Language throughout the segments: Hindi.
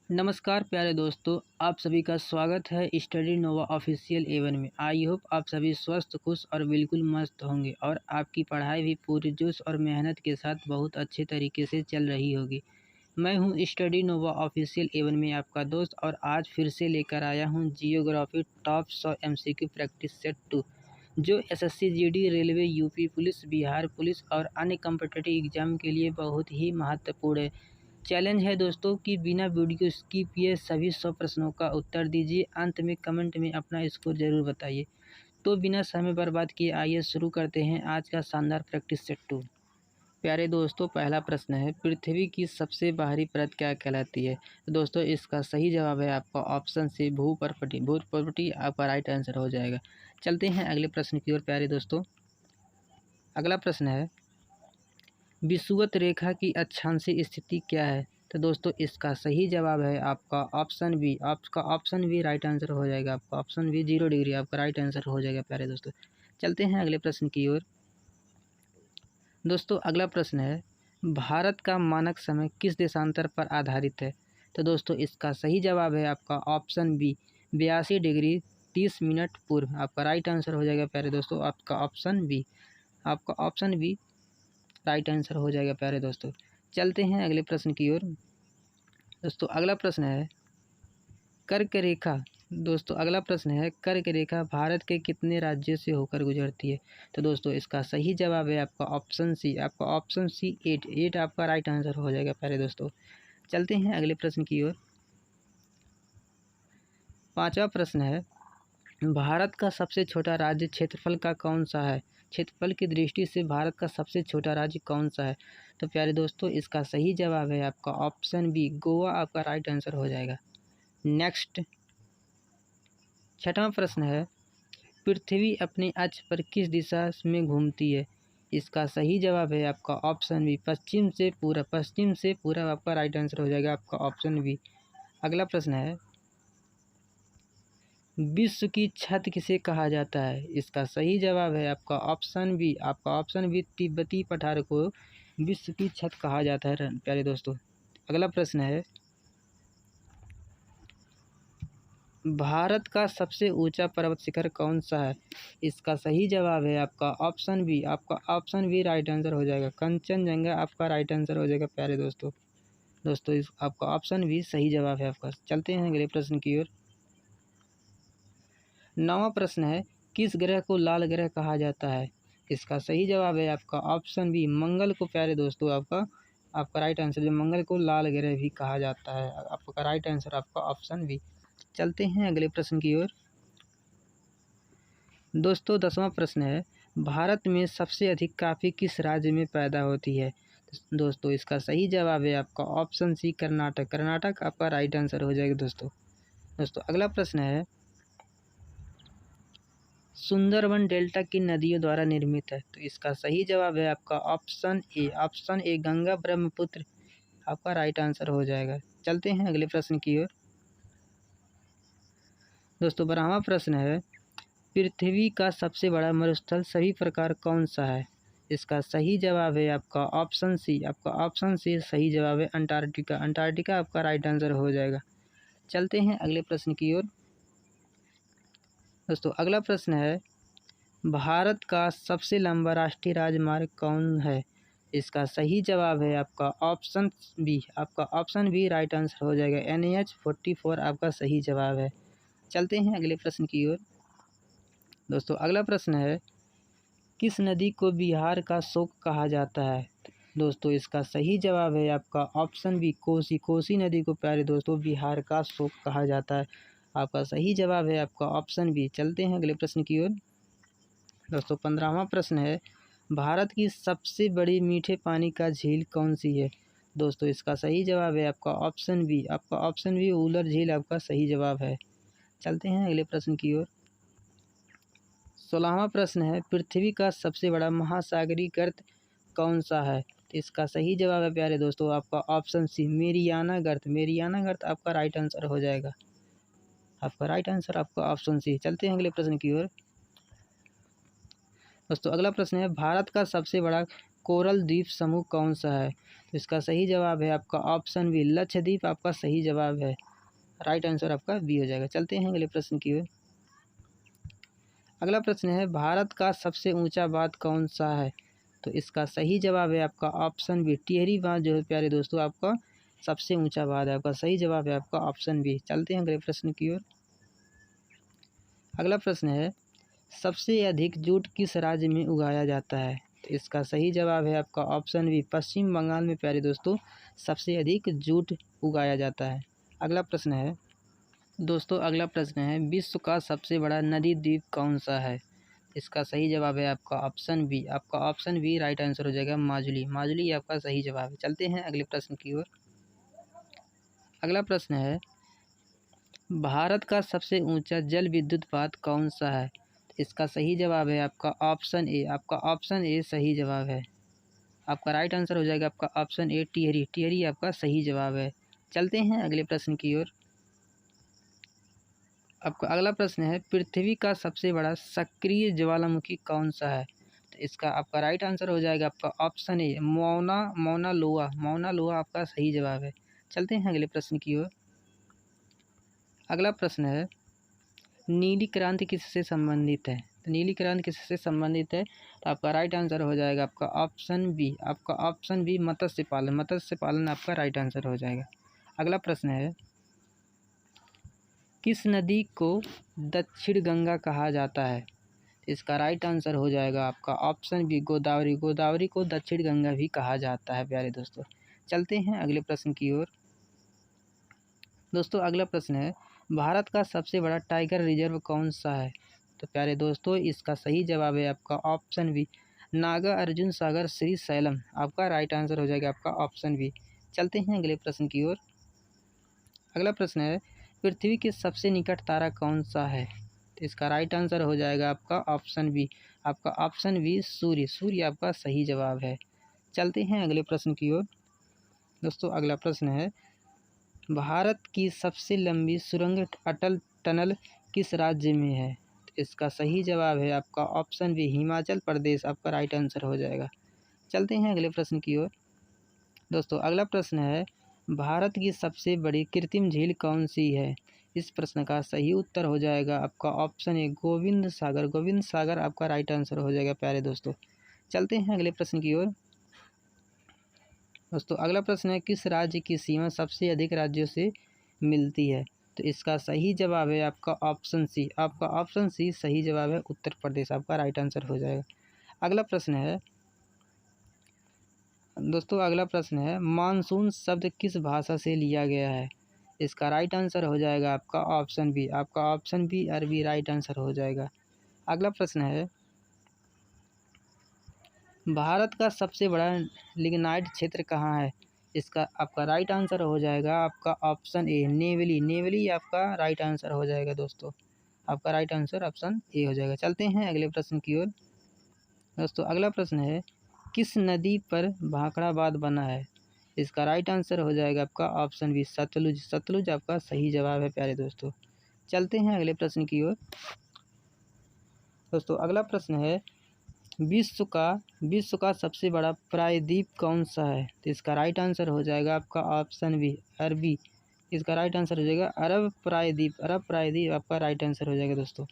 नमस्कार प्यारे दोस्तों, आप सभी का स्वागत है स्टडी नोवा ऑफिशियल एवन में। आई होप आप सभी स्वस्थ, खुश और बिल्कुल मस्त होंगे और आपकी पढ़ाई भी पूरे जोश और मेहनत के साथ बहुत अच्छे तरीके से चल रही होगी। मैं हूं स्टडी नोवा ऑफिशियल एवन में आपका दोस्त और आज फिर से लेकर आया हूं geography top 100 MCQ practice set 2, जो SSC, GD, railway, UP police, Bihar police और अन्य कॉम्पिटिटिव एग्जाम के लिए बहुत ही महत्वपूर्ण है। चैलेंज है दोस्तों कि बिना वीडियो स्किप किए सभी 100 प्रश्नों का उत्तर दीजिए। अंत में कमेंट में अपना स्कोर जरूर बताइए। तो बिना समय बर्बाद किए आइए शुरू करते हैं आज का शानदार प्रैक्टिस सेट 2। प्यारे दोस्तों, पहला प्रश्न है, पृथ्वी की सबसे बाहरी परत क्या कहलाती है? तो दोस्तों इसका सही जवाब है आपका ऑप्शन सी, भूपर्पटी। भूपर्पटी आपका राइट आंसर हो जाएगा। चलते हैं अगले प्रश्न की ओर प्यारे दोस्तों। अगला प्रश्न है, विषुवत रेखा की अक्षांशीय स्थिति क्या है? तो दोस्तों इसका सही जवाब है आपका ऑप्शन बी। आपका ऑप्शन बी राइट आंसर हो जाएगा। आपका ऑप्शन बी 0 डिग्री आपका राइट आंसर हो जाएगा प्यारे दोस्तों। चलते हैं अगले प्रश्न की ओर। दोस्तों अगला प्रश्न है, भारत का मानक समय किस देशांतर पर आधारित है? तो दोस्तों इसका सही जवाब है आपका ऑप्शन बी 82 डिग्री 30 मिनट पूर्व आपका राइट आंसर हो जाएगा प्यारे दोस्तों। आपका ऑप्शन बी, आपका ऑप्शन बी राइट आंसर हो जाएगा प्यारे दोस्तों। चलते हैं अगले प्रश्न की ओर। दोस्तों अगला प्रश्न है, कर्क रेखा। दोस्तों अगला प्रश्न है, कर्क रेखा भारत के कितने राज्यों से होकर गुजरती है? तो दोस्तों इसका सही जवाब है आपका ऑप्शन सी। आपका ऑप्शन सी 8 आपका राइट आंसर हो जाएगा प्यारे दोस्तों। चलते हैं अगले प्रश्न की ओर। पांचवा प्रश्न है, भारत का सबसे छोटा राज्य क्षेत्रफल का कौन सा है? क्षेत्रफल की दृष्टि से भारत का सबसे छोटा राज्य कौन सा है? तो प्यारे दोस्तों इसका सही जवाब है आपका ऑप्शन बी, गोवा आपका राइट आंसर हो जाएगा। नेक्स्ट, छठवां प्रश्न है, पृथ्वी अपने अक्ष पर किस दिशा में घूमती है? इसका सही जवाब है आपका ऑप्शन बी, पश्चिम से पूरब। पश्चिम से पूरब आपका राइट आंसर हो जाएगा। आपका ऑप्शन बी। अगला प्रश्न है, विश्व की छत किसे कहा जाता है? इसका सही जवाब है आपका ऑप्शन बी। आपका ऑप्शन बी, तिब्बती पठार को विश्व की छत कहा जाता है प्यारे दोस्तों। अगला प्रश्न है, भारत का सबसे ऊंचा पर्वत शिखर कौन सा है? इसका सही जवाब है आपका ऑप्शन बी। आपका ऑप्शन बी राइट आंसर हो जाएगा। कंचनजंगा आपका राइट आंसर हो जाएगा प्यारे दोस्तों। दोस्तों इस आपका ऑप्शन बी सही जवाब है आपका। चलते हैं अगले प्रश्न की ओर। नौवां प्रश्न है, किस ग्रह को लाल ग्रह कहा जाता है? इसका सही जवाब है आपका ऑप्शन बी, मंगल को प्यारे दोस्तों। आपका राइट आंसर जो मंगल को लाल ग्रह भी कहा जाता है। आपका राइट आंसर आपका ऑप्शन बी। चलते हैं अगले प्रश्न की ओर। दोस्तों 10वां प्रश्न है, भारत में सबसे अधिक कॉफ़ी किस राज्य में पैदा होती है? दोस्तों इसका सही जवाब है आपका ऑप्शन सी, कर्नाटक। कर्नाटक आपका राइट आंसर हो जाएगा दोस्तों अगला प्रश्न है, सुंदरबन डेल्टा किन नदियों द्वारा निर्मित है? तो इसका सही जवाब है आपका option A. Option A, Ganga Brahmaputra आपका राइट आंसर हो जाएगा। चलते हैं अगले प्रश्न की ओर। दोस्तों 12वां प्रश्न है, पृथ्वी का सबसे बड़ा मरुस्थल सभी प्रकार कौन सा है? इसका सही जवाब है आपका ऑप्शन सी। आपका ऑप्शन सी सही जवाब है, अंटार्कटिका। अंटार्कटिका आपका राइट आंसर हो जाएगा। चलते हैं अगले प्रश्न की ओर। दोस्तों अगला प्रश्न है, भारत का सबसे लंबा राष्ट्रीय राजमार्ग कौन है? इसका सही जवाब है आपका ऑप्शन बी। आपका ऑप्शन बी राइट आंसर हो जाएगा। NH-44 आपका सही जवाब है। चलते हैं अगले प्रश्न की ओर। दोस्तों अगला प्रश्न है, किस नदी को बिहार का शोक कहा जाता है? दोस्तों इसका सही जवाब है आपका ऑप्शन बी, कोसी। कोसी नदी को प्यारे दोस्तों बिहार का शोक कहा जाता है। आपका सही जवाब है आपका ऑप्शन बी। चलते हैं अगले प्रश्न की ओर। दोस्तों 15वां प्रश्न है, भारत की सबसे बड़ी मीठे पानी का झील कौन सी है? दोस्तों इसका सही जवाब है आपका ऑप्शन बी। आपका ऑप्शन बी, उलर झील आपका सही जवाब है। चलते हैं अगले प्रश्न की ओर। 16वां प्रश्न है, पृथ्वी का सबसे बड़ा महासागरीय गर्त कौन सा है? इसका सही जवाब है प्यारे दोस्तों आपका ऑप्शन सी, मेरियाना गर्त। मेरियाना गर्त आपका राइट आंसर हो जाएगा। आपका राइट आंसर आपका ऑप्शन सी। चलते हैं अगले प्रश्न की ओर। दोस्तों अगला प्रश्न है, भारत का सबसे बड़ा कोरल द्वीप समूह कौन सा है? तो इसका सही जवाब है आपका ऑप्शन बी, लक्षद्वीप आपका सही जवाब है। राइट आंसर आपका बी हो जाएगा। चलते हैं अगले प्रश्न की ओर। अगला प्रश्न है, भारत का सबसे ऊंचा बांध कौन सा है? तो इसका सही जवाब है आपका ऑप्शन बी, टिहरी बांध जो है प्यारे दोस्तों आपका सबसे ऊंचा बांध है। आपका सही जवाब है आपका ऑप्शन बी। चलते हैं अगले प्रश्न की ओर। अगला प्रश्न है, सबसे अधिक जूट किस राज्य में उगाया जाता है? तो इसका सही जवाब है आपका ऑप्शन बी, पश्चिम बंगाल में प्यारे दोस्तों सबसे अधिक जूट उगाया जाता है। अगला प्रश्न है दोस्तों, अगला प्रश्न है, विश्व का सबसे बड़ा नदी द्वीप कौन सा है? इसका सही जवाब है आपका ऑप्शन बी। आपका ऑप्शन बी राइट आंसर हो जाएगा, माजुली। माजुली आपका सही जवाब है। चलते हैं अगले प्रश्न की ओर। अगला प्रश्न है, भारत का सबसे ऊंचा जल विद्युत बांध कौन सा है? इसका सही जवाब है आपका ऑप्शन ए। आपका ऑप्शन ए सही जवाब है। आपका राइट आंसर हो जाएगा आपका ऑप्शन ए, टिहरी। टिहरी आपका सही जवाब है। चलते हैं अगले प्रश्न की ओर। आपका अगला प्रश्न है, पृथ्वी का सबसे बड़ा सक्रिय ज्वालामुखी कौन सा है? तो इसका आपका राइट आंसर हो जाएगा आपका ऑप्शन ए, मौना लोआ। मौना लोआ आपका सही जवाब है। चलते हैं अगले प्रश्न की ओर। अगला प्रश्न है, नीली क्रांति किससे संबंधित है? तो नीली क्रांति किससे संबंधित है? तो आपका राइट आंसर हो जाएगा आपका ऑप्शन बी। आपका ऑप्शन बी, मत्स्य पालन। मत्स्य पालन आपका राइट आंसर हो जाएगा। अगला प्रश्न है, किस नदी को दक्षिण गंगा कहा जाता है? इसका राइट आंसर हो जाएगा आपका ऑप्शन बी, गोदावरी। गोदावरी को दक्षिण गंगा भी कहा जाता है प्यारे दोस्तों। चलते हैं अगले प्रश्न की ओर। दोस्तों अगला प्रश्न है, भारत का सबसे बड़ा टाइगर रिजर्व कौन सा है? तो प्यारे दोस्तों इसका सही जवाब है आपका ऑप्शन बी, नागा अर्जुन सागर श्री सैलम। आपका राइट आंसर हो जाएगा आपका ऑप्शन बी। चलते हैं अगले प्रश्न की ओर। अगला प्रश्न है, पृथ्वी के सबसे निकट तारा कौन सा है? तो इसका राइट आंसर हो जाएगा आपका ऑप्शन बी। आपका ऑप्शन बी, सूर्य। सूर्य आपका सही जवाब है। चलते हैं अगले प्रश्न की ओर। दोस्तों अगला प्रश्न है, भारत की सबसे लंबी सुरंग अटल टनल किस राज्य में है? तो इसका सही जवाब है आपका ऑप्शन बी, हिमाचल प्रदेश। आपका राइट आंसर हो जाएगा। चलते हैं अगले प्रश्न की ओर। दोस्तों अगला प्रश्न है, भारत की सबसे बड़ी कृत्रिम झील कौन सी है? इस प्रश्न का सही उत्तर हो जाएगा आपका ऑप्शन ए, गोविंद सागर। गोविंद सागर आपका राइट आंसर हो जाएगा प्यारे दोस्तों। चलते हैं अगले प्रश्न की ओर। दोस्तों अगला प्रश्न है, किस राज्य की सीमा सबसे अधिक राज्यों से मिलती है? तो इसका सही जवाब है आपका ऑप्शन सी। आपका ऑप्शन सी सही जवाब है, उत्तर प्रदेश। आपका राइट आंसर हो जाएगा। अगला प्रश्न है दोस्तों, अगला प्रश्न है, मानसून शब्द किस भाषा से लिया गया है? इसका राइट आंसर हो जाएगा आपका ऑप्शन बी। आपका ऑप्शन बी अरबी राइट आंसर हो जाएगा। अगला प्रश्न है, भारत का सबसे बड़ा लिग्नाइट क्षेत्र कहाँ है? इसका आपका राइट आंसर हो जाएगा आपका ऑप्शन ए, नेवली। नेवली आपका राइट आंसर हो जाएगा दोस्तों। आपका राइट आंसर ऑप्शन ए हो जाएगा। चलते हैं अगले प्रश्न की ओर। दोस्तों अगला प्रश्न है, किस नदी पर भाखड़ा बांध बना है? इसका राइट आंसर हो जाएगा आपका ऑप्शन बी, सतलुज। सतलुज आपका सही जवाब है प्यारे दोस्तों। चलते हैं अगले प्रश्न की ओर। दोस्तों अगला प्रश्न है, विश्व का सबसे बड़ा प्रायद्वीप कौन सा है? तो इसका राइट आंसर हो जाएगा आपका ऑप्शन बी, अरबी। इसका राइट आंसर हो जाएगा अरब प्रायद्वीप। अरब प्रायद्वीप आपका राइट आंसर हो जाएगा दोस्तों।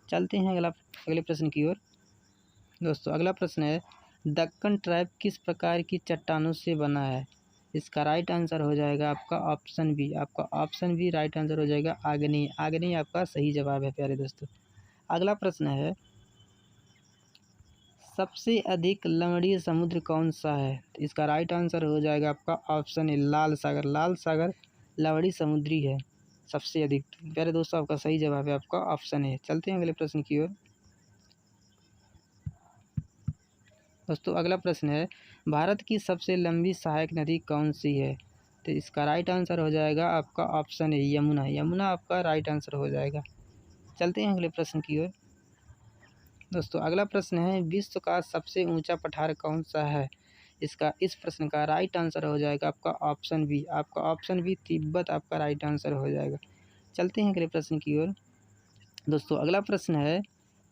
चलते हैं अगले प्रश्न की ओर। दोस्तों अगला प्रश्न है, दक्कन ट्राइब किस प्रकार की चट्टानों से बना है? इसका राइट आंसर हो जाएगा आपका ऑप्शन बी। आपका ऑप्शन बी राइट आंसर हो जाएगा आग्नेय। आग्नेय आपका सही जवाब है प्यारे दोस्तों। अगला प्रश्न है, सबसे अधिक लवणीय समुद्र कौन सा है? तो इसका राइट आंसर हो जाएगा आपका ऑप्शन ए, लाल सागर। लाल सागर लवणीय समुद्री है सबसे अधिक। प्यारे दोस्तों आपका सही जवाब है आपका ऑप्शन ए। चलते हैं अगले प्रश्न की ओर। दोस्तों अगला प्रश्न है, भारत की सबसे लंबी सहायक नदी कौन सी है? तो इसका राइट आंसर हो जाएगा आपका ऑप्शन है, यमुना। यमुना आपका राइट आंसर हो जाएगा। चलते हैं अगले प्रश्न की ओर। दोस्तों अगला प्रश्न है, विश्व का सबसे ऊंचा पठार कौन सा है? इस प्रश्न का राइट आंसर हो जाएगा आपका ऑप्शन बी। आपका ऑप्शन बी, तिब्बत। आपका राइट आंसर हो जाएगा। चलते हैं अगले प्रश्न की ओर। दोस्तों अगला प्रश्न है,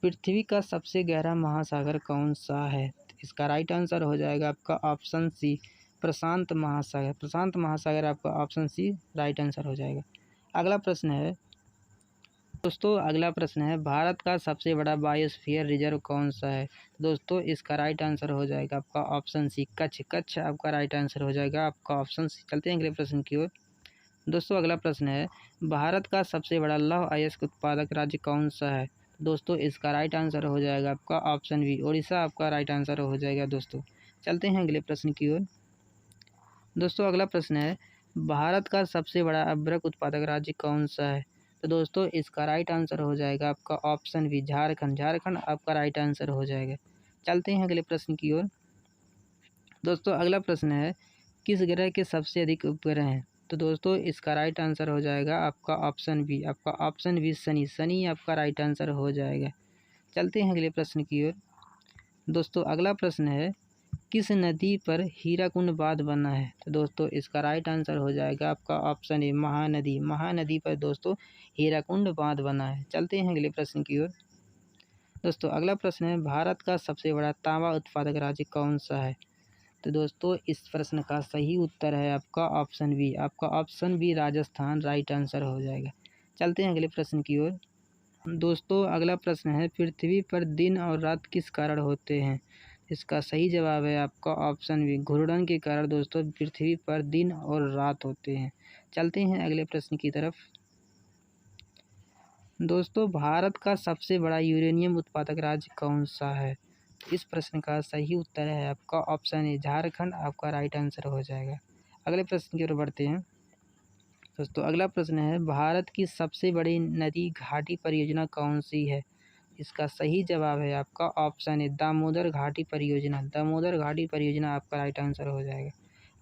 पृथ्वी का सबसे गहरा महासागर कौन सा है? इसका राइट आंसर हो जाएगा आपका ऑप्शन सी, प्रशांत महासागर। प्रशांत महासागर आपका ऑप्शन सी राइट आंसर हो जाएगा। अगला प्रश्न है दोस्तों, अगला प्रश्न है भारत का सबसे बड़ा बायोस्फीयर रिजर्व कौन सा है? दोस्तों इसका राइट आंसर हो जाएगा आपका ऑप्शन सी, कच्छ। कच्छ आपका राइट आंसर हो जाएगा आपका ऑप्शन सी। चलते हैं अगले प्रश्न की ओर। दोस्तों अगला प्रश्न है भारत का सबसे बड़ा लौह अयस्क उत्पादक राज्य कौन सा है? दोस्तों इसका राइट आंसर हो जाएगा आपका ऑप्शन बी, उड़ीसा आपका राइट आंसर हो जाएगा दोस्तों। चलते हैं अगले प्रश्न की ओर। दोस्तों अगला प्रश्न है भारत का सबसे बड़ा अभ्रक उत्पादक राज्य कौन सा है? तो दोस्तों इसका राइट आंसर हो जाएगा आपका ऑप्शन बी, झारखंड। झारखंड आपका राइट आंसर हो जाएगा। चलते हैं अगले प्रश्न की ओर। दोस्तों अगला प्रश्न है किस ग्रह के सबसे अधिक उपग्रह हैं? तो दोस्तों इसका राइट आंसर हो जाएगा आपका ऑप्शन बी, आपका ऑप्शन बी शनि। शनि आपका राइट आंसर हो जाएगा। चलते हैं अगले प्रश्न की ओर। दोस्तों अगला प्रश्न है किस नदी पर हीराकुंड बांध बना है? तो दोस्तों इसका राइट आंसर हो जाएगा आपका ऑप्शन ए, महानदी। महानदी पर दोस्तों हीराकुंड बांध बना है। चलते हैं अगले प्रश्न की ओर। दोस्तों अगला प्रश्न है भारत का सबसे बड़ा तांबा उत्पादक राज्य कौन सा है? तो दोस्तों इस प्रश्न का सही उत्तर है आपका ऑप्शन बी, आपका option B Rajasthan right answer हो जाएगा। चलते हैं अगले प्रश्न की ओर। दोस्तों अगला प्रश्न है पृथ्वी पर दिन और रात किस कारण होते हैं? इसका सही जवाब है आपका ऑप्शन बी, घूर्णन के कारण दोस्तों पृथ्वी पर दिन और रात होते हैं। चलते हैं अगले प्रश्न की तरफ। दोस्तों भारत का सबसे बड़ा यूरेनियम उत्पादक राज्य कौन सा है? इस प्रश्न का सही उत्तर है आपका ऑप्शन ए, झारखंड आपका राइट आंसर हो जाएगा। अगले प्रश्न की ओर बढ़ते हैं। दोस्तों अगला प्रश्न है भारत की सबसे बड़ी नदी घाटी परियोजना कौन सी है? इसका सही जवाब है आपका ऑप्शन ए, दामोदर घाटी परियोजना। दामोदर घाटी परियोजना आपका राइट आंसर हो जाएगा।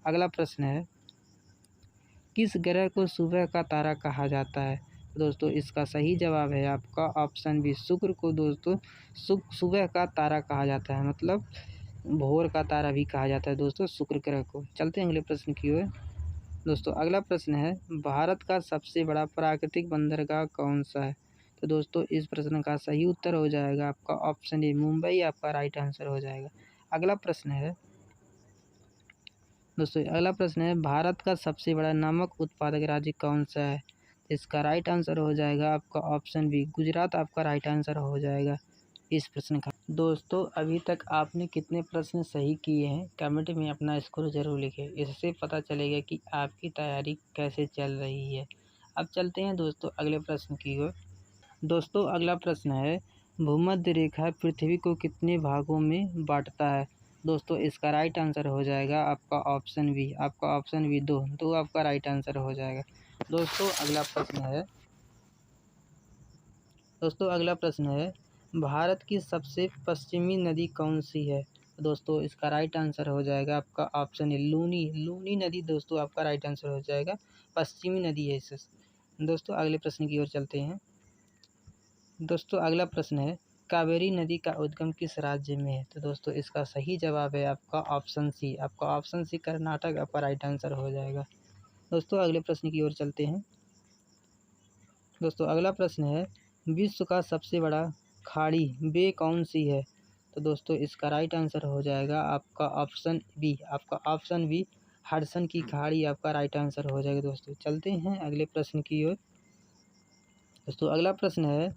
अगला प्रश्न है किस ग्रह को सुबह का तारा कहा जाता है? दोस्तों इसका सही जवाब है आपका ऑप्शन बी, शुक्र को दोस्तों सुबह का तारा कहा जाता है, मतलब भोर का तारा भी कहा जाता है दोस्तों शुक्र ग्रह को। चलते हैं अगले प्रश्न की ओर। दोस्तों अगला प्रश्न है भारत का सबसे बड़ा प्राकृतिक बंदरगाह कौन सा है? तो दोस्तों इस प्रश्न का सही उत्तर हो जाएगा आपका ऑप्शन ए, मुंबई आपका राइट आंसर हो जाएगा। अगला प्रश्न है दोस्तों अगला प्रश्न है भारत का सबसे बड़ा नमक उत्पादक राज्य कौन सा है? इसका राइट आंसर हो जाएगा आपका ऑप्शन बी, गुजरात आपका राइट आंसर हो जाएगा इस प्रश्न का। दोस्तों अभी तक आपने कितने प्रश्न सही किए हैं कमेंट में अपना स्कोर जरूर लिखें, इससे पता चलेगा कि आपकी तैयारी कैसे चल रही है। अब चलते हैं दोस्तों अगले प्रश्न की ओर। दोस्तों अगला प्रश्न है भूमध्य रेखा पृथ्वी को कितने भागों में बांटता है? दोस्तों इसका राइट आंसर हो जाएगा आपका ऑप्शन बी, आपका ऑप्शन बी दो आपका राइट आंसर हो जाएगा। दोस्तों अगला प्रश्न है भारत की सबसे पश्चिमी नदी कौन सी है? दोस्तों इसका राइट आंसर हो जाएगा आपका ऑप्शन ए, लूनी। लूनी नदी दोस्तों आपका राइट आंसर हो जाएगा, पश्चिमी नदी है इसे। दोस्तों अगले प्रश्न की ओर चलते हैं। दोस्तों अगला प्रश्न है कावेरी नदी का उद्गम किस राज्य में है? तो दोस्तों इसका सही जवाब है आपका ऑप्शन सी, आपका ऑप्शन सी कर्नाटक आपका राइट आंसर हो जाएगा। दोस्तों अगले प्रश्न की ओर चलते हैं। दोस्तों अगला प्रश्न है विश्व का सबसे बड़ा खाड़ी बे कौन सी है? तो दोस्तों इसका राइट आंसर हो जाएगा आपका ऑप्शन बी, आपका ऑप्शन बी हडसन की खाड़ी आपका राइट आंसर हो जाएगा। दोस्तों चलते हैं अगले प्रश्न की ओर। दोस्तों अगला प्रश्न है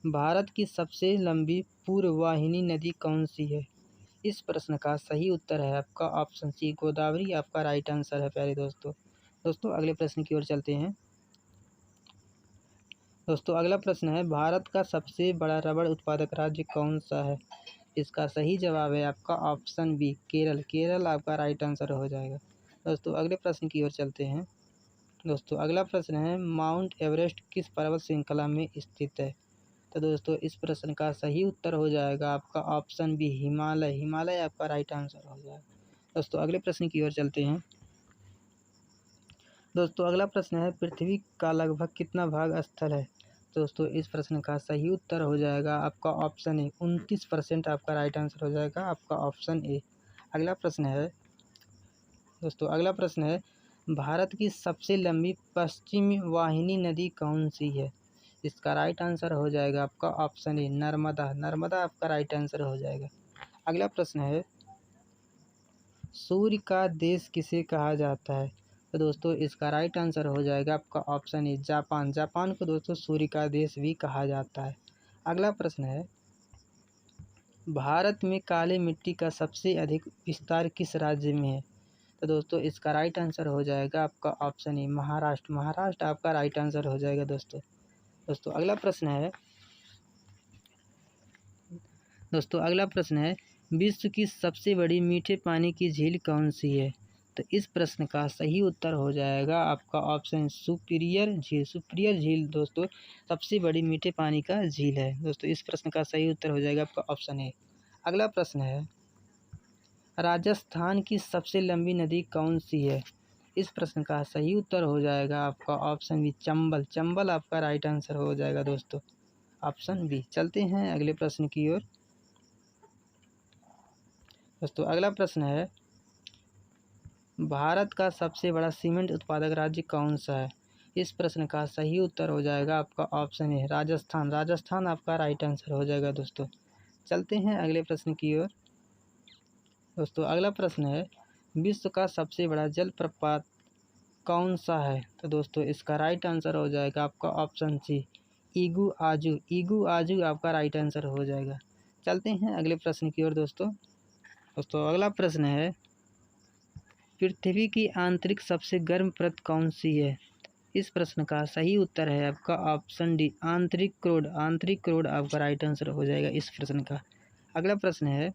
भारत की सबसे लंबी पूर्ववाहिनी नदी कौन सी है? इस प्रश्न का सही उत्तर है आपका ऑप्शन सी, गोदावरी आपका राइट आंसर है प्यारे दोस्तों। दोस्तों अगले प्रश्न की ओर चलते हैं। दोस्तों अगला प्रश्न है भारत का सबसे बड़ा रबड़ उत्पादक राज्य कौन सा है? इसका सही जवाब है आपका ऑप्शन बी, केरल। केरल आपका राइट आंसर हो जाएगा। दोस्तों अगले प्रश्न की ओर चलते हैं। दोस्तों अगला प्रश्न है माउंट एवरेस्ट किस पर्वत श्रृंखला में स्थित है? तो दोस्तों इस प्रश्न का सही उत्तर हो जाएगा आपका ऑप्शन बी, हिमालय। हिमालय आपका राइट आंसर हो जाएगा। दोस्तों अगले प्रश्न की ओर चलते हैं। दोस्तों अगला प्रश्न है पृथ्वी का लगभग कितना भाग स्थल है? दोस्तों इस प्रश्न का सही उत्तर हो जाएगा आपका ऑप्शन ए, 29% आपका राइट आंसर हो जाएगा, आपका ऑप्शन ए। अगला प्रश्न है दोस्तों अगला प्रश्न है भारत की सबसे लंबी पश्चिम वाहिनी नदी कौन सी है? इसका राइट आंसर हो जाएगा आपका ऑप्शन ए, नर्मदा। नर्मदा आपका राइट आंसर हो जाएगा। अगला प्रश्न है सूर्य का देश किसे कहा जाता है? तो दोस्तों इसका राइट आंसर हो जाएगा आपका ऑप्शन ए जापान। जापान को दोस्तों सूर्य का देश भी कहा जाता है। अगला प्रश्न है, भारत में काली मिट्टी का सबसे अधिक विस्तार किस राज्य में है? तो दोस्तों इसका राइट आंसर हो जाएगा आपका ऑप्शन ए महाराष्ट्र। महाराष्ट्र आपका राइट आंसर हो जाएगा दोस्तों अगला प्रश्न है, विश्व की सबसे बड़ी मीठे पानी की झील कौन सी है? तो इस प्रश्न का सही उत्तर हो जाएगा आपका ऑप्शन सुपीरियर झील। सुपीरियर झील दोस्तों सबसे बड़ी मीठे पानी का झील है। दोस्तों इस प्रश्न का सही उत्तर हो जाएगा आपका ऑप्शन ए। अगला प्रश्न है, राजस्थान की सबसे लंबी नदी कौन सी है? इस प्रश्न का सही उत्तर हो जाएगा आपका ऑप्शन बी चंबल। चंबल आपका राइट आंसर हो जाएगा दोस्तों, ऑप्शन बी। चलते हैं अगले प्रश्न की ओर। दोस्तों अगला प्रश्न है, भारत का सबसे बड़ा सीमेंट उत्पादक राज्य कौन सा है? इस प्रश्न का सही उत्तर हो जाएगा आपका ऑप्शन ए राजस्थान। राजस्थान आपका राइट आंसर हो जाएगा दोस्तों। चलते हैं अगले प्रश्न की ओर। दोस्तों अगला प्रश्न है, विश्व का सबसे बड़ा जलप्रपात कौन सा है? तो दोस्तों इसका राइट आंसर हो जाएगा आपका ऑप्शन सी इगू आजू। इगू आजू आपका राइट आंसर हो जाएगा। चलते हैं अगले प्रश्न की ओर दोस्तों अगला प्रश्न है, पृथ्वी की आंतरिक सबसे गर्म परत कौन सी है? इस प्रश्न का सही उत्तर है आपका ऑप्शन डी आंतरिक क्रोड। आंतरिक क्रोड आपका राइट आंसर हो जाएगा इस प्रश्न का। अगला प्रश्न है,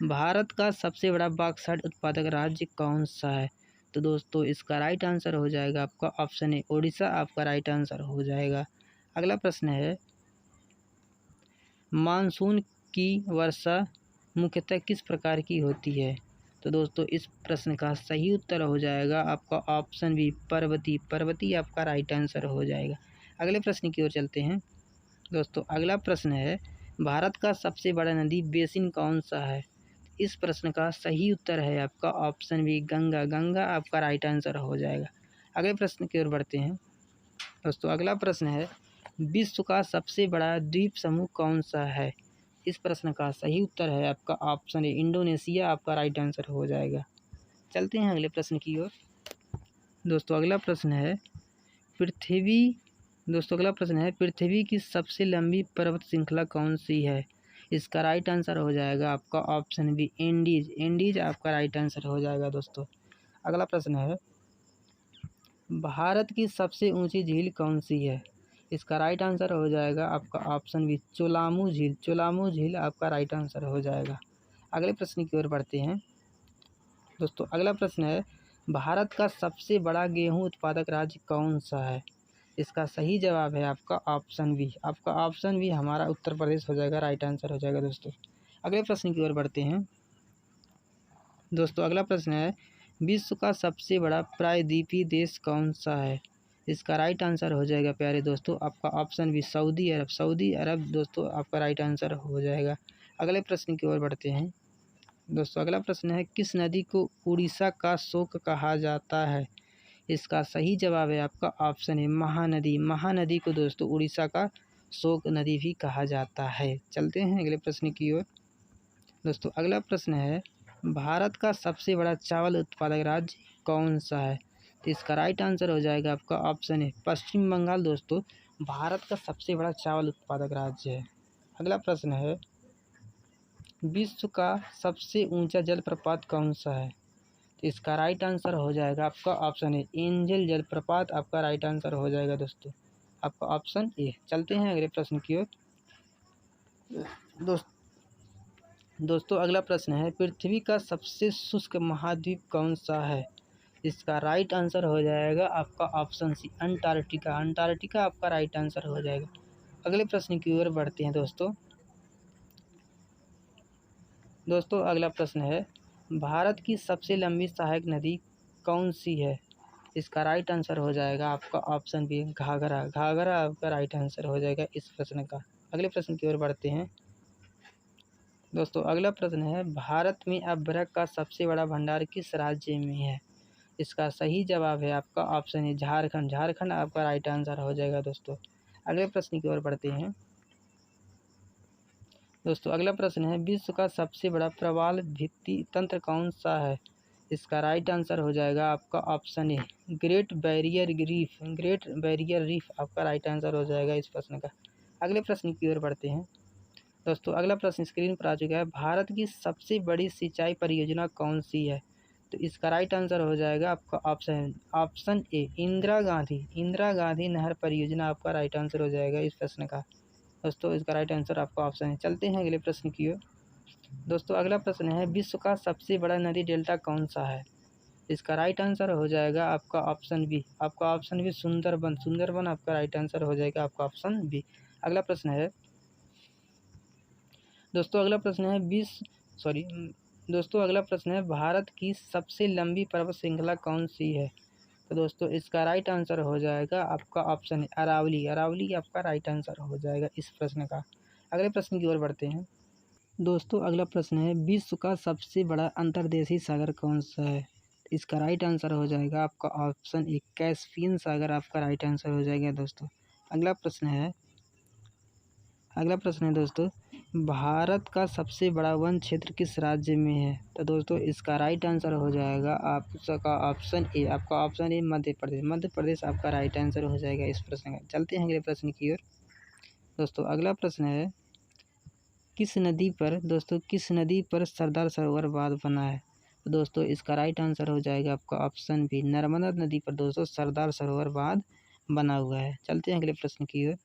भारत का सबसे बड़ा बॉक्साइट उत्पादक राज्य कौन सा है? तो दोस्तों इसका राइट आंसर हो जाएगा आपका ऑप्शन ए ओडिशा आपका राइट आंसर हो जाएगा। अगला प्रश्न है, मानसून की वर्षा मुख्यतः किस प्रकार की होती है? तो दोस्तों इस प्रश्न का सही उत्तर हो जाएगा आपका ऑप्शन बी पर्वतीय आपका राइट आंसर हो जाएगा। अगले प्रश्न की ओर चलते हैं। दोस्तों अगला प्रश्न है, भारत का सबसे बड़ा नदी बेसिन कौन सा है? इस प्रश्न का सही उत्तर है आपका ऑप्शन बी गंगा। गंगा आपका राइट आंसर हो जाएगा। अगले प्रश्न की ओर बढ़ते हैं। दोस्तों अगला प्रश्न है, विश्व का सबसे बड़ा द्वीप समूह कौन सा है? इस प्रश्न का सही उत्तर है आपका ऑप्शन ए इंडोनेशिया आपका राइट आंसर हो जाएगा। चलते हैं अगले प्रश्न की ओर। दोस्तों अगला प्रश्न है, पृथ्वी की सबसे लंबी पर्वत श्रृंखला कौन सी है? इसका राइट आंसर हो जाएगा आपका ऑप्शन बी एंडीज। एंडीज आपका राइट आंसर हो जाएगा दोस्तों। अगला प्रश्न है, भारत की सबसे ऊंची झील कौन सी है? इसका राइट आंसर हो जाएगा आपका ऑप्शन बी चोलामू झील। चोलामू झील आपका राइट आंसर हो जाएगा। अगले प्रश्न की ओर बढ़ते हैं। दोस्तों अगला प्रश्न है, भारत का सबसे बड़ा गेहूं उत्पादक राज्य कौन सा है? इसका सही जवाब है आपका ऑप्शन बी। आपका ऑप्शन बी हमारा उत्तर प्रदेश हो जाएगा, राइट आंसर हो जाएगा दोस्तों। अगले प्रश्न की ओर बढ़ते हैं। दोस्तों अगला प्रश्न है, विश्व का सबसे बड़ा प्रायद्वीपीय देश कौन सा है? इसका राइट आंसर हो जाएगा प्यारे दोस्तों आपका ऑप्शन बी सऊदी अरब। सऊदी अरब दोस्तों आपका राइट आंसर हो जाएगा। अगले प्रश्न की ओर बढ़ते हैं। दोस्तों अगला प्रश्न है, किस नदी को उड़ीसा का शोक कहा जाता है? इसका सही जवाब है आपका ऑप्शन है महानदी। महानदी को दोस्तों उड़ीसा का शोक नदी भी कहा जाता है। चलते हैं अगले प्रश्न की ओर। दोस्तों अगला प्रश्न है, भारत का सबसे बड़ा चावल उत्पादक राज्य कौन सा है? तो इसका राइट आंसर हो जाएगा आपका ऑप्शन है पश्चिम बंगाल। दोस्तों भारत का सबसे बड़ा चावल उत्पादक राज्य है। अगला प्रश्न है, विश्व का सबसे ऊंचा जलप्रपात कौन सा है? तो इसका राइट आंसर हो जाएगा आपका ऑप्शन है एंजल जलप्रपात आपका राइट आंसर हो जाएगा दोस्तों, आपका ऑप्शन ए। चलते हैं अगले प्रश्न की ओर। दोस्तों अगला प्रश्न है, पृथ्वी का सबसे शुष्क महाद्वीप कौन सा है? इसका राइट आंसर हो जाएगा आपका ऑप्शन सी अंटार्कटिका। अंटार्कटिका आपका राइट आंसर हो जाएगा। अगले प्रश्न की ओर बढ़ते हैं दोस्तों अगला प्रश्न है, भारत की सबसे लंबी सहायक नदी कौन सी है? इसका राइट आंसर हो जाएगा आपका ऑप्शन बी घाघरा। घाघरा आपका राइट आंसर हो जाएगा इस प्रश्न का। अगले प्रश्न की ओर बढ़ते हैं। दोस्तों अगला प्रश्न है, भारत में अभ्रक का सबसे बड़ा भंडार किस राज्य में है? इसका सही जवाब है आपका ऑप्शन है झारखंड। झारखंड आपका राइट आंसर हो जाएगा दोस्तों। अगले प्रश्न की ओर बढ़ते हैं। दोस्तों अगला प्रश्न है, विश्व का सबसे बड़ा प्रवाल भित्ति तंत्र कौन सा है? इसका राइट आंसर हो जाएगा आपका option A, great barrier reef. Great barrier reef आपका राइट आंसर हो जाएगा इस प्रश्न का। अगले प्रश्न की ओर बढ़ते हैं। दोस्तों अगला प्रश्न स्क्रीन पर आ चुका है, भारत की सबसे बड़ी सिंचाई परियोजना कौन सी है? तो इसका राइट आंसर हो जाएगा आपका ऑप्शन ए, इंदिरा गांधी नहर परियोजना आपका राइट आंसर हो जाएगा इस प्रश्न का। दोस्तों इसका राइट आंसर आपका ऑप्शन है। चलते हैं अगले प्रश्न की ओर। दोस्तों अगला प्रश्न है, विश्व का सबसे बड़ा नदी डेल्टा कौन सा है? इसका राइट आंसर हो जाएगा आपका ऑप्शन बी, सुंदरबन आपका राइट आंसर हो जाएगा आपका ऑप्शन बी। अगला प्रश्न है दोस्तों अगला प्रश्न है अगला प्रश्न है, भारत की सबसे लंबी पर्वत श्रृंखला कौन सी है? तो दोस्तों इसका राइट आंसर हो जाएगा आपका ऑप्शन है अरावली आपका राइट आंसर हो जाएगा इस प्रश्न का। अगले प्रश्न की ओर बढ़ते हैं। दोस्तों अगला प्रश्न है, विश्व का सबसे बड़ा अंतर्देशीय सागर कौन सा है? इसका राइट आंसर हो जाएगा आपका ऑप्शन ए, कैस्पियन सागर आपका राइट आंसर हो जाएगा दोस्तों। अगला प्रश्न है दोस्तों, भारत का सबसे बड़ा वन क्षेत्र किस राज्य में है? तो दोस्तों इसका राइट आंसर हो जाएगा आपका ऑप्शन ए, मध्य प्रदेश आपका राइट आंसर हो जाएगा इस प्रश्न का। चलते हैं अगले प्रश्न की ओर। दोस्तों अगला प्रश्न है, किस नदी पर सरदार सरोवर बांध बना है? तो दोस्तों इसका राइट आंसर हो जाएगा आपका ऑप्शन बी, नर्मदा नदी पर दोस्तों सरदार सरोवर बांध बना हुआ है। चलते हैं अगले प्रश्न की ओर।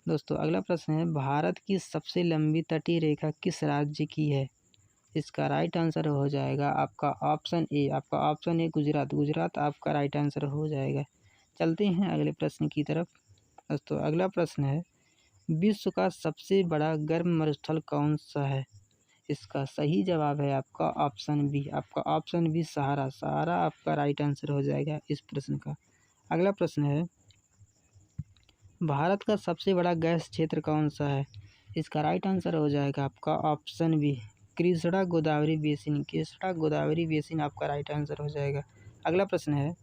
दोस्तों अगला प्रश्न है, भारत की सबसे लंबी तटीय रेखा किस राज्य की है? इसका राइट आंसर हो जाएगा आपका ऑप्शन ए, गुजरात आपका राइट आंसर हो जाएगा। चलते हैं अगले प्रश्न की तरफ। दोस्तों अगला प्रश्न है, विश्व का सबसे बड़ा गर्म मरुस्थल कौन सा है? इसका सही जवाब है आपका ऑप्शन बी, सहारा आपका राइट आंसर हो जाएगा इस प्रश्न का। अगला प्रश्न है, भारत का सबसे बड़ा गैस क्षेत्र कौन सा है? इसका राइट आंसर हो जाएगा आपका option B, Krishna Godavari basin आपका राइट आंसर हो जाएगा। अगला प्रश्न है,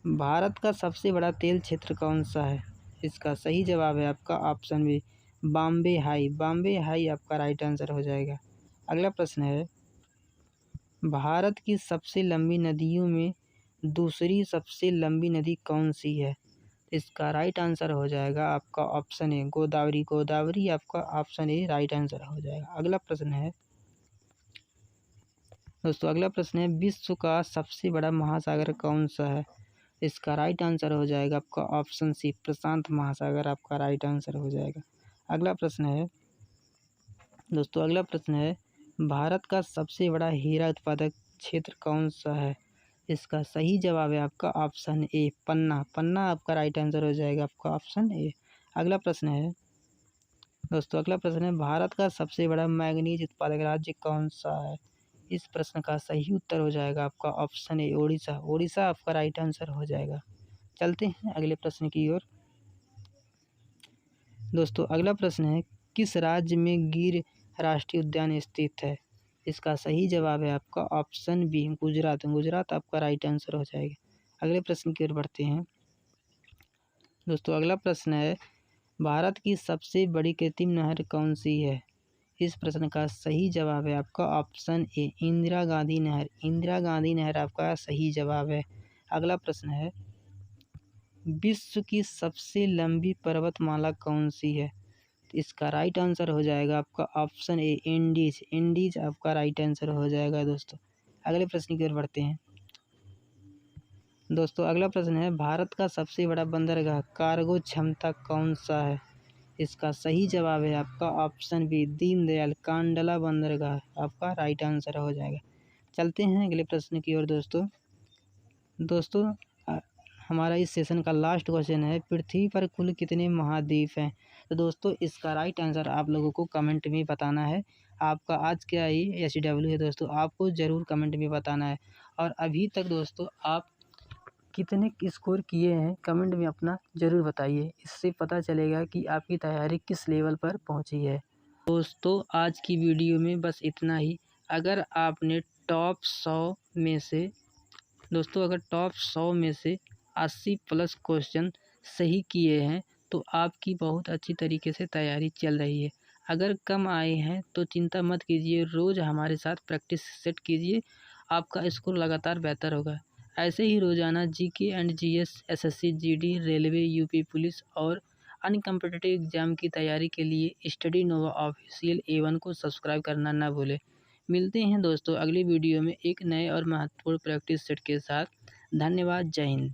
भारत का सबसे बड़ा तेल क्षेत्र कौन सा है? इसका सही जवाब है आपका ऑप्शन बी, बॉम्बे हाई आपका राइट आंसर हो जाएगा। अगला प्रश्न है, भारत की सबसे लंबी नदियों में दूसरी सबसे लंबी नदी कौन सी है? इसका राइट आंसर हो जाएगा आपका ऑप्शन ए, गोदावरी आपका ऑप्शन ए राइट आंसर हो जाएगा। अगला प्रश्न है दोस्तों अगला प्रश्न है, विश्व का सबसे बड़ा महासागर कौन सा है? इसका राइट आंसर हो जाएगा आपका ऑप्शन सी, प्रशांत महासागर आपका राइट आंसर हो जाएगा। अगला प्रश्न है दोस्तों भारत का सबसे बड़ा हीरा उत्पादक क्षेत्र कौन सा है? इसका सही जवाब है आपका ऑप्शन ए, पन्ना आपका राइट आंसर हो जाएगा आपका ऑप्शन ए। अगला प्रश्न है दोस्तों भारत का सबसे बड़ा मैंगनीज उत्पादक राज्य कौन सा है? इस प्रश्न का सही उत्तर हो जाएगा आपका ऑप्शन ए, ओडिशा आपका राइट आंसर हो जाएगा। चलते हैं अगले प्रश्न की ओर। दोस्तों अगला प्रश्न है, किस राज्य में गिर राष्ट्रीय उद्यान स्थित है? इसका सही जवाब है आपका ऑप्शन बी, गुजरात आपका राइट आंसर हो जाएगा। अगले प्रश्न की ओर बढ़ते हैं। दोस्तों अगला प्रश्न है, भारत की सबसे बड़ी कृत्रिम नहर कौन सी है? इस प्रश्न का सही जवाब है आपका ऑप्शन ए, इंदिरा गांधी नहर आपका सही जवाब है। अगला प्रश्न है, विश्व की सबसे लंबी पर्वतमाला कौन सी है? इसका राइट आंसर हो जाएगा आपका ऑप्शन ए, इंडीज आपका राइट आंसर हो जाएगा दोस्तों। अगले प्रश्न की ओर बढ़ते हैं। दोस्तों अगला प्रश्न है, भारत का सबसे बड़ा बंदरगाह कार्गो क्षमता कौन सा है? इसका सही जवाब है आपका ऑप्शन बी, दीनदयाल कांडला बंदरगाह आपका राइट आंसर हो जाएगा। चलते हैं अगले प्रश्न की ओर दोस्तों हमारा इस सेशन का लास्ट क्वेश्चन है, पृथ्वी पर कुल कितने महाद्वीप हैं? तो दोस्तों इसका राइट आंसर आप लोगों को कमेंट में बताना है। आपका आज क्या ही SW है दोस्तों, आपको ज़रूर कमेंट में बताना है। और अभी तक दोस्तों आप कितने स्कोर किए हैं कमेंट में अपना ज़रूर बताइए, इससे पता चलेगा कि आपकी तैयारी किस लेवल पर पहुंची है। दोस्तों आज की वीडियो में बस इतना ही। अगर आपने टॉप 100 में से 80+ क्वेश्चन सही किए हैं तो आपकी बहुत अच्छी तरीके से तैयारी चल रही है। अगर कम आए हैं तो चिंता मत कीजिए, रोज़ हमारे साथ प्रैक्टिस सेट कीजिए, आपका स्कोर लगातार बेहतर होगा। ऐसे ही रोज़ाना GK and GS, SSC, GD, railway, UP police और अन्य कॉम्पिटिटिव एग्जाम की तैयारी के लिए स्टडी नोवा ऑफिशियल A1 को सब्सक्राइब करना ना भूलें। मिलते हैं दोस्तों अगली वीडियो में एक नए और महत्वपूर्ण प्रैक्टिस सेट के साथ। धन्यवाद। जय हिंद।